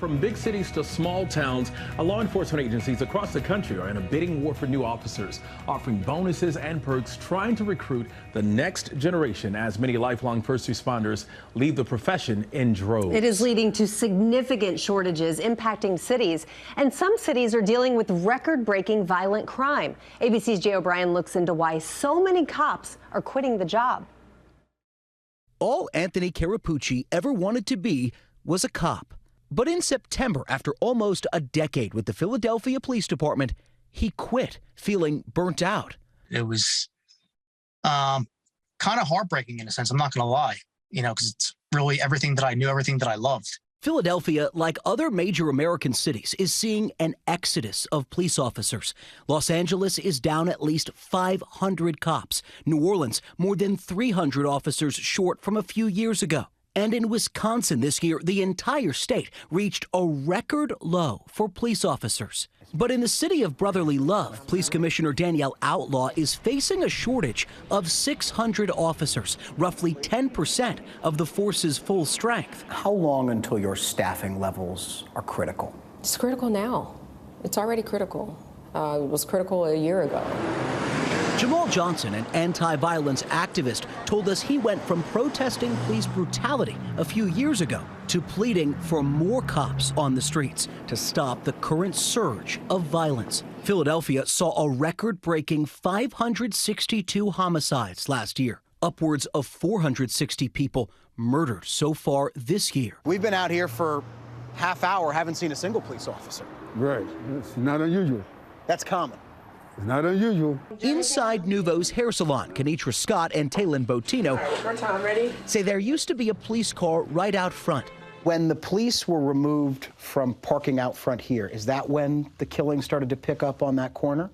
From big cities to small towns, law enforcement agencies across the country are in a bidding war for new officers, offering bonuses and perks, trying to recruit the next generation as many lifelong first responders leave the profession in droves. It is leading to significant shortages impacting cities, and some cities are dealing with record-breaking violent crime. ABC's Jay O'Brien looks into why so many cops are quitting the job. All Anthony Carapucci ever wanted to be was a cop. But in September, after almost a decade with the Philadelphia Police Department, he quit, feeling burnt out. It was kind of heartbreaking in a sense, I'm not going to lie, because it's really everything that I knew, everything that I loved. Philadelphia, like other major American cities, is seeing an exodus of police officers. Los Angeles is down at least 500 cops. New Orleans, more than 300 officers short from a few years ago. And in Wisconsin this year, the entire state reached a record low for police officers. But in the city of brotherly love, Police Commissioner Danielle Outlaw is facing a shortage of 600 officers, roughly 10% of the force's full strength. How long until your staffing levels are critical? It's critical now. It's already critical. It was critical a year ago. Jamal Johnson, an anti-violence activist, told us he went from protesting police brutality a few years ago to pleading for more cops on the streets to stop the current surge of violence. Philadelphia saw a record-breaking 562 homicides last year, upwards of 460 people murdered so far this year. We've been out here for half hour, haven't seen a single police officer. Right. It's not unusual. That's common. It's not unusual. Inside Nuvo's hair salon, Kenitra Scott and Taylin Botino say there used to be a police car right out front. When the police were removed from parking out front here, is that when the killing started to pick up on that corner?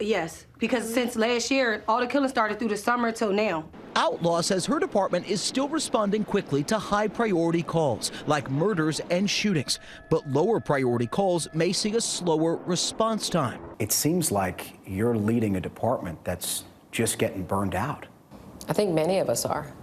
Yes, because since last year, all the killings started through the summer till now. Outlaw says her department is still responding quickly to high-priority calls, like murders and shootings. But lower-priority calls may see a slower response time. It seems like you're leading a department that's just getting burned out. I think many of us are.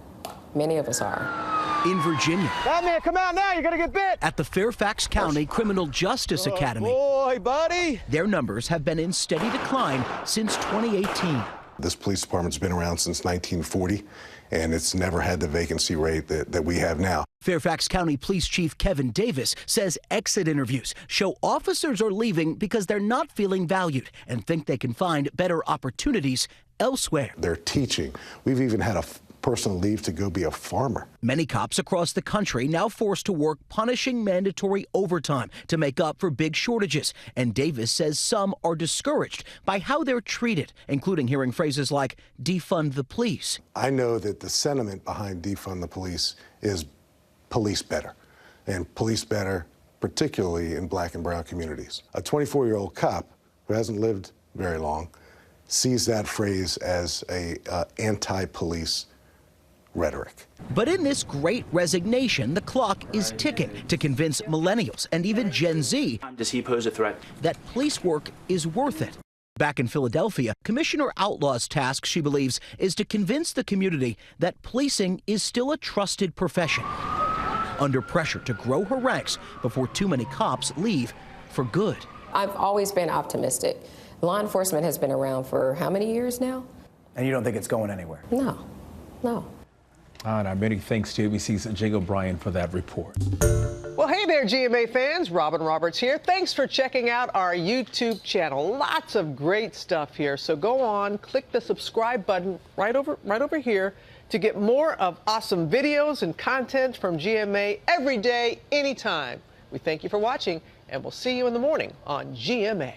Many of us are. In Virginia, Batman, come out now, you're gonna get bit. At the Fairfax County Criminal Justice Academy, Boy, buddy. Their numbers have been in steady decline since 2018. This police department's been around since 1940, and it's never had the vacancy rate that we have now. Fairfax County Police Chief Kevin Davis says exit interviews show officers are leaving because they're not feeling valued and think they can find better opportunities elsewhere. They're teaching. We've even had a person leave to go be a farmer. Many cops across the country now forced to work punishing mandatory overtime to make up for big shortages. And Davis says some are discouraged by how they're treated, including hearing phrases like defund the police. I know that the sentiment behind defund the police is police better, and police better particularly in black and brown communities. A 24-year-old cop who hasn't lived very long sees that phrase as a anti-police rhetoric. But in this great resignation, the clock is ticking to convince millennials and even Gen Z Does he pose a threat? that police work is worth it. Back in Philadelphia, Commissioner Outlaw's task, she believes, is to convince the community that policing is still a trusted profession, under pressure to grow her ranks before too many cops leave for good. I've always been optimistic. Law enforcement has been around for how many years now? And you don't think it's going anywhere? No, no. And our many thanks to ABC's Jay O'Brien for that report. Well, hey there, GMA fans. Robin Roberts here. Thanks for checking out our YouTube channel. Lots of great stuff here. So go on, click the subscribe button right over here to get more of awesome videos and content from GMA every day, anytime. We thank you for watching, and we'll see you in the morning on GMA.